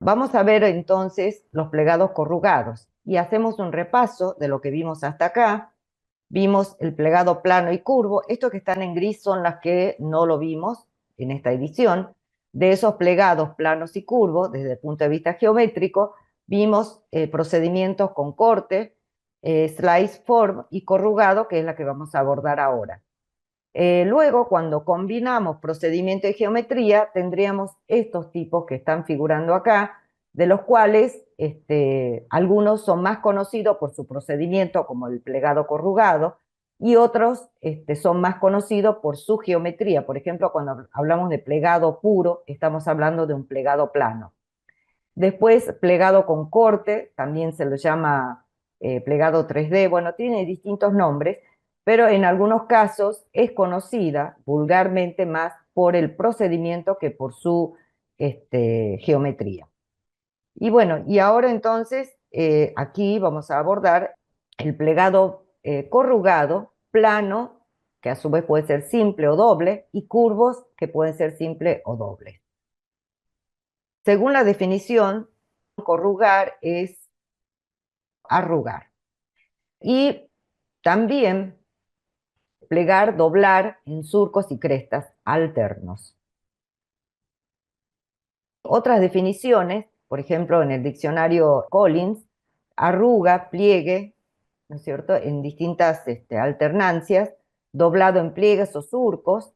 Vamos a ver entonces los plegados corrugados y hacemos un repaso de lo que vimos hasta acá. Vimos el plegado plano y curvo. Estos que están en gris son las que no lo vimos en esta edición. De esos plegados planos y curvos, desde el punto de vista geométrico, vimos procedimientos con corte, slice form y corrugado, que es la que vamos a abordar ahora. Luego, cuando combinamos procedimiento y geometría, tendríamos estos tipos que están figurando acá, de los cuales algunos son más conocidos por su procedimiento, como el plegado corrugado, y otros son más conocidos por su geometría. Por ejemplo, cuando hablamos de plegado puro, estamos hablando de un plegado plano. Después, plegado con corte, también se lo llama plegado 3D. Bueno, tiene distintos nombres, pero en algunos casos es conocida vulgarmente más por el procedimiento que por su geometría. Y bueno, y ahora entonces aquí vamos a abordar el plegado corrugado, plano, que a su vez puede ser simple o doble, y curvos, que pueden ser simple o doble. Según la definición, corrugar es arrugar. Y también plegar, doblar en surcos y crestas alternos. Otras definiciones, por ejemplo, en el diccionario Collins, arruga, pliegue, ¿no es cierto?, en distintas alternancias, doblado en pliegues o surcos,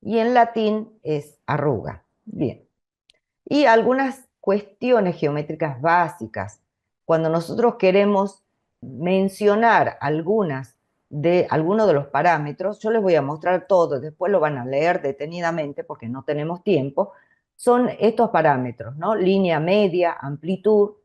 y en latín es arruga. Bien. Y algunas cuestiones geométricas básicas. Cuando nosotros queremos mencionar algunos de los parámetros, yo les voy a mostrar todo, después lo van a leer detenidamente porque no tenemos tiempo, son estos parámetros, ¿no? Línea media, amplitud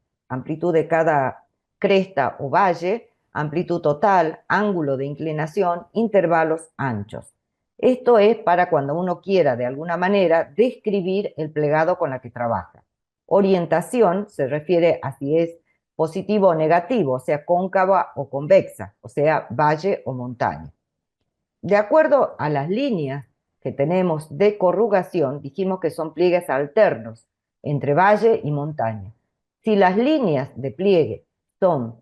de cada cresta o valle, amplitud total, ángulo de inclinación, intervalos anchos. Esto es para cuando uno quiera de alguna manera describir el plegado con la que trabaja. Orientación se refiere a si es positivo o negativo, o sea, cóncava o convexa, o sea, valle o montaña. De acuerdo a las líneas que tenemos de corrugación, dijimos que son pliegues alternos entre valle y montaña. Si las líneas de pliegue son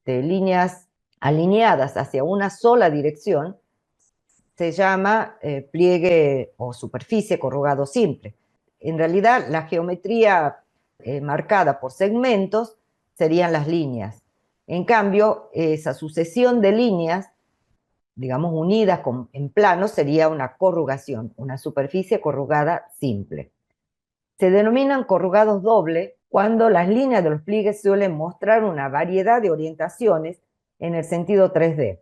líneas alineadas hacia una sola dirección, se llama pliegue o superficie corrugado simple. En realidad, la geometría marcada por segmentos serían las líneas. En cambio, esa sucesión de líneas, digamos, unidas en plano, sería una corrugación, una superficie corrugada simple. Se denominan corrugados doble cuando las líneas de los pliegues suelen mostrar una variedad de orientaciones en el sentido 3D.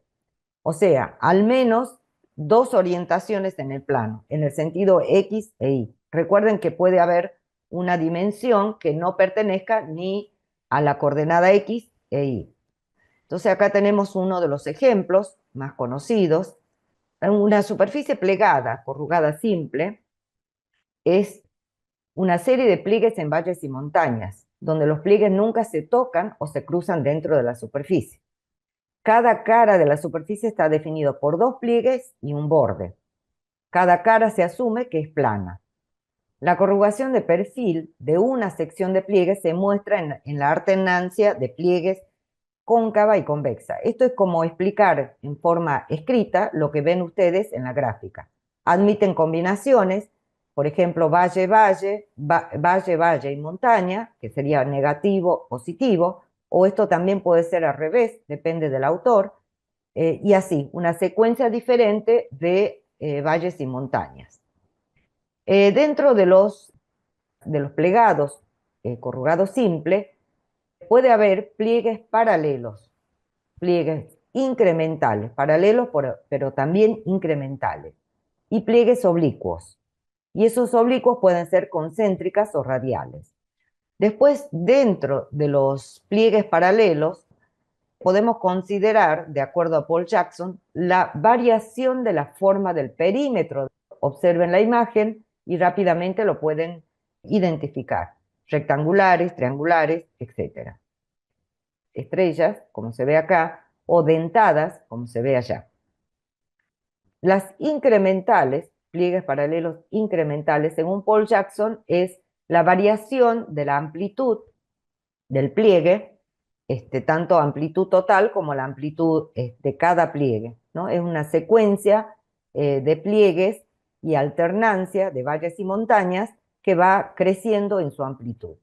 O sea, al menos dos orientaciones en el plano, en el sentido X e Y. Recuerden que puede haber una dimensión que no pertenezca ni a la coordenada X e Y. Entonces acá tenemos uno de los ejemplos más conocidos. Una superficie plegada, corrugada simple, es una serie de pliegues en valles y montañas, donde los pliegues nunca se tocan o se cruzan dentro de la superficie. Cada cara de la superficie está definido por dos pliegues y un borde. Cada cara se asume que es plana. La corrugación de perfil de una sección de pliegues se muestra en la alternancia de pliegues cóncava y convexa. Esto es como explicar en forma escrita lo que ven ustedes en la gráfica. Admiten combinaciones, por ejemplo, valle-valle, valle-valle y montaña, que sería negativo, positivo, o esto también puede ser al revés, depende del autor, y así, una secuencia diferente de valles y montañas. Dentro de los plegados corrugados simples, puede haber pliegues paralelos, pliegues incrementales, paralelos pero también incrementales, y pliegues oblicuos. Y esos oblicuos pueden ser concéntricas o radiales. Después, dentro de los pliegues paralelos, podemos considerar, de acuerdo a Paul Jackson, la variación de la forma del perímetro. Observen la imagen y rápidamente lo pueden identificar. Rectangulares, triangulares, etc. Estrellas, como se ve acá, o dentadas, como se ve allá. Las incrementales, pliegues paralelos incrementales, según Paul Jackson, es la variación de la amplitud del pliegue, tanto amplitud total como la amplitud de cada pliegue, ¿no? Es una secuencia de pliegues y alternancia de valles y montañas que va creciendo en su amplitud.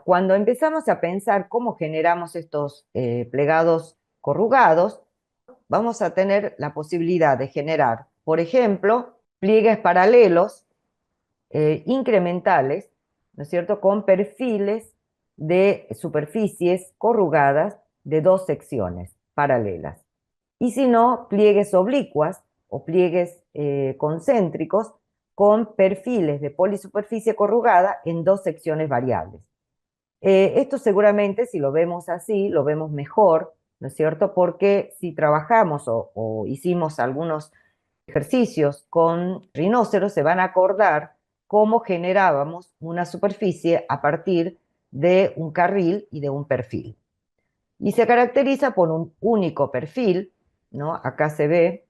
Cuando empezamos a pensar cómo generamos estos plegados corrugados, vamos a tener la posibilidad de generar, por ejemplo, pliegues paralelos incrementales, ¿no es cierto?, con perfiles de superficies corrugadas de dos secciones paralelas. Y si no, pliegues oblicuas o pliegues concéntricos con perfiles de polisuperficie corrugada en dos secciones variables. Esto seguramente, si lo vemos así, lo vemos mejor, ¿no es cierto? Porque si trabajamos o hicimos algunos ejercicios con rinoceros, se van a acordar cómo generábamos una superficie a partir de un carril y de un perfil. Y se caracteriza por un único perfil, ¿no? Acá se ve,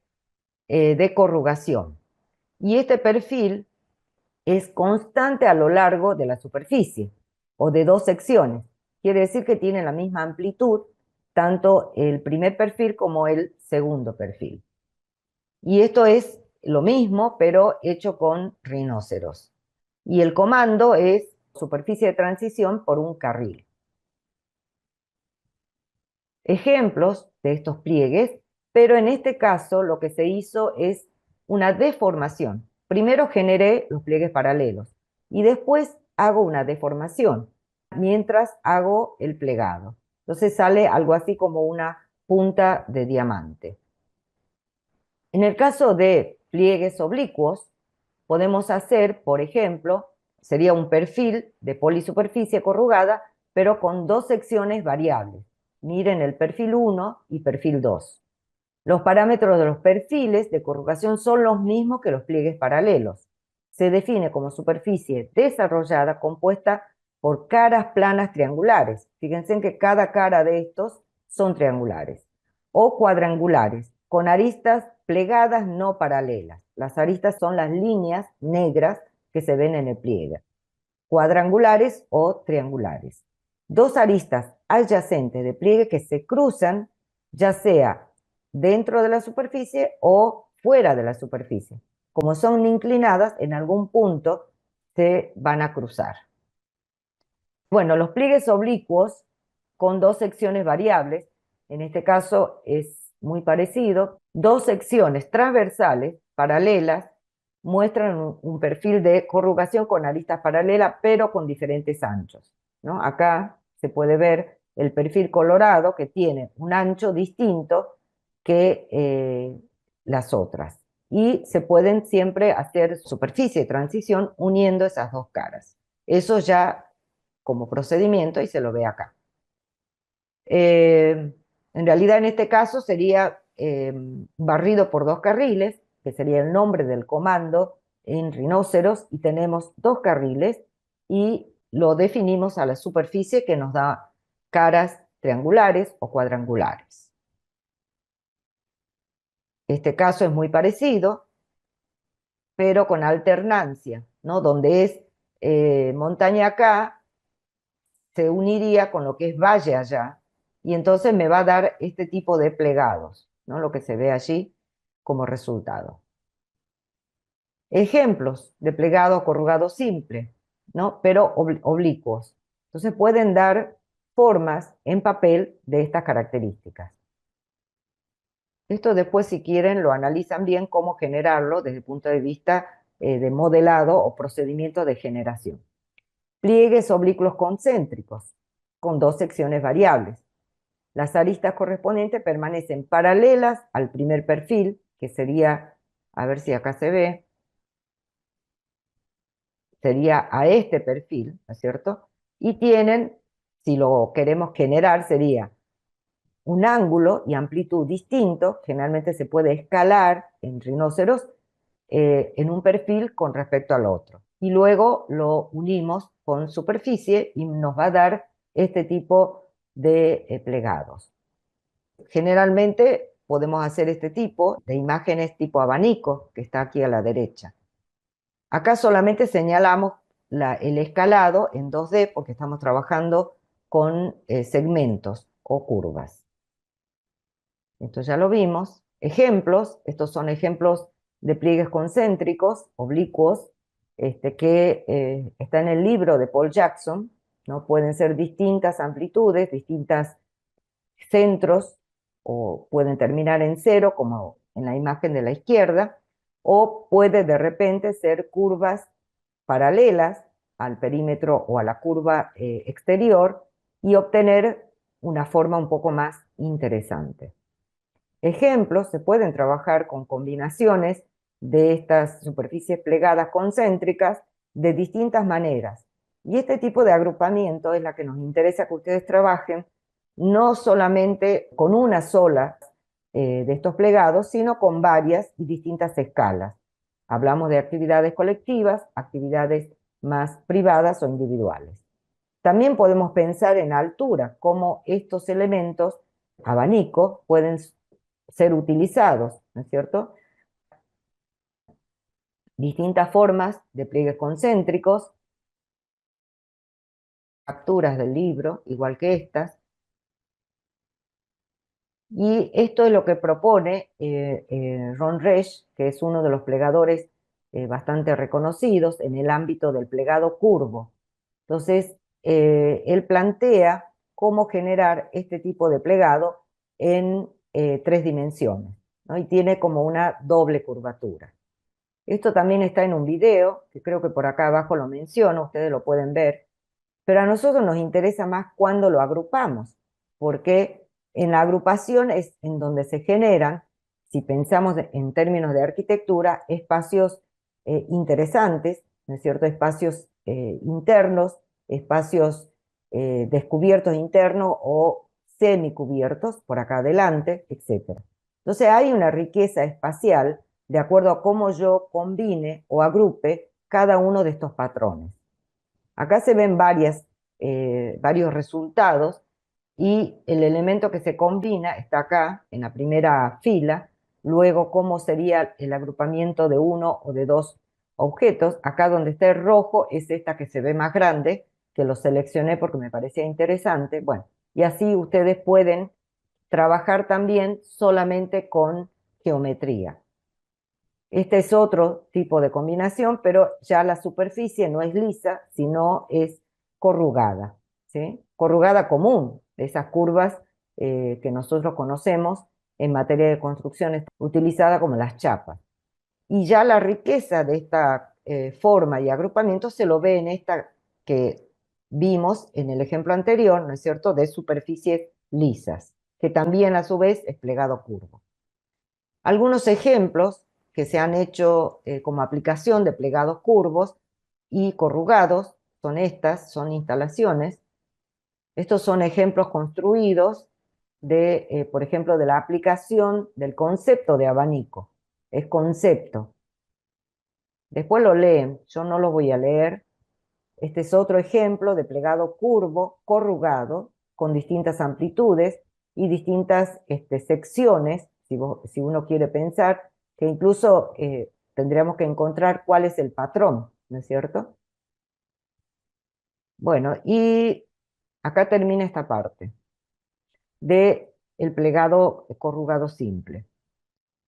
de corrugación. Y este perfil es constante a lo largo de la superficie o de dos secciones. Quiere decir que tiene la misma amplitud tanto el primer perfil como el segundo perfil. Y esto es lo mismo, pero hecho con rinoceros. Y el comando es superficie de transición por un carril. Ejemplos de estos pliegues, pero en este caso lo que se hizo es una deformación. Primero generé los pliegues paralelos y después hago una deformación mientras hago el plegado. Entonces sale algo así como una punta de diamante. En el caso de pliegues oblicuos, podemos hacer, por ejemplo, sería un perfil de polisuperficie corrugada, pero con dos secciones variables. Miren el perfil 1 y perfil 2. Los parámetros de los perfiles de corrugación son los mismos que los pliegues paralelos. Se define como superficie desarrollada compuesta por caras planas triangulares. Fíjense en que cada cara de estos son triangulares. O cuadrangulares, con aristas plegadas no paralelas. Las aristas son las líneas negras que se ven en el pliegue. Cuadrangulares o triangulares. Dos aristas adyacentes de pliegue que se cruzan, ya sea dentro de la superficie o fuera de la superficie. Como son inclinadas, en algún punto se van a cruzar. Bueno, los pliegues oblicuos con dos secciones variables, en este caso es muy parecido, dos secciones transversales, paralelas, muestran un perfil de corrugación con aristas paralelas, pero con diferentes anchos, ¿no? Acá se puede ver el perfil colorado que tiene un ancho distinto que las otras. Y se pueden siempre hacer superficie de transición uniendo esas dos caras. Eso ya como procedimiento y se lo ve acá. En realidad en este caso sería barrido por dos carriles, que sería el nombre del comando en rinoceros, y tenemos dos carriles y lo definimos a la superficie que nos da caras triangulares o cuadrangulares. Este caso es muy parecido, pero con alternancia, ¿no? Donde es montaña acá, se uniría con lo que es valle allá, y entonces me va a dar este tipo de plegados, ¿no? Lo que se ve allí como resultado. Ejemplos de plegado corrugado simple, ¿no? Pero oblicuos. Entonces pueden dar formas en papel de estas características. Esto después, si quieren, lo analizan bien cómo generarlo desde el punto de vista de modelado o procedimiento de generación. Pliegues oblicuos concéntricos, con dos secciones variables. Las aristas correspondientes permanecen paralelas al primer perfil, que sería, a ver si acá se ve, sería a este perfil, ¿no es cierto? Y tienen, si lo queremos generar, sería un ángulo y amplitud distinto, generalmente se puede escalar en rinoceros en un perfil con respecto al otro. Y luego lo unimos con superficie y nos va a dar este tipo de plegados. Generalmente podemos hacer este tipo de imágenes tipo abanico, que está aquí a la derecha. Acá solamente señalamos el escalado en 2D porque estamos trabajando con segmentos o curvas. Esto ya lo vimos. Ejemplos, estos son ejemplos de pliegues concéntricos, oblicuos, que está en el libro de Paul Jackson, ¿no? Pueden ser distintas amplitudes, distintos centros, o pueden terminar en cero, como en la imagen de la izquierda, o puede de repente ser curvas paralelas al perímetro o a la curva exterior y obtener una forma un poco más interesante. Ejemplos, se pueden trabajar con combinaciones de estas superficies plegadas concéntricas de distintas maneras. Y este tipo de agrupamiento es la que nos interesa que ustedes trabajen, no solamente con una sola de estos plegados, sino con varias y distintas escalas. Hablamos de actividades colectivas, actividades más privadas o individuales. También podemos pensar en altura, cómo estos elementos, abanico, pueden ser utilizados, ¿no es cierto? Distintas formas de pliegues concéntricos, capturas del libro, igual que estas, y esto es lo que propone Ron Resch, que es uno de los plegadores bastante reconocidos en el ámbito del plegado curvo. Entonces, él plantea cómo generar este tipo de plegado en 3 dimensiones, ¿no? Y tiene como una doble curvatura. Esto también está en un video, que creo que por acá abajo lo menciono, ustedes lo pueden ver, pero a nosotros nos interesa más cuando lo agrupamos, porque en la agrupación es en donde se generan, si pensamos en términos de arquitectura, espacios interesantes, ¿no es cierto? Espacios internos, espacios descubiertos internos o semicubiertos, por acá adelante, etc. Entonces hay una riqueza espacial de acuerdo a cómo yo combine o agrupe cada uno de estos patrones. Acá se ven varios resultados y el elemento que se combina está acá en la primera fila, luego cómo sería el agrupamiento de uno o de dos objetos. Acá donde está el rojo es esta que se ve más grande, que lo seleccioné porque me parecía interesante. Bueno, y así ustedes pueden trabajar también solamente con geometría. Este es otro tipo de combinación, pero ya la superficie no es lisa, sino es corrugada, ¿sí? Corrugada común, de esas curvas que nosotros conocemos en materia de construcción, utilizada como las chapas. Y ya la riqueza de esta forma y agrupamiento se lo ve en esta que vimos en el ejemplo anterior, ¿no es cierto?, de superficies lisas, que también a su vez es plegado curvo. Algunos ejemplos que se han hecho como aplicación de plegados curvos y corrugados son instalaciones. Estos son ejemplos construidos de, por ejemplo, de la aplicación del concepto de abanico. Es concepto. Después lo leen, yo no lo voy a leer. Este es otro ejemplo de plegado curvo, corrugado, con distintas amplitudes y distintas secciones, si uno quiere pensar, que incluso tendríamos que encontrar cuál es el patrón, ¿no es cierto? Bueno, y acá termina esta parte de el plegado corrugado simple.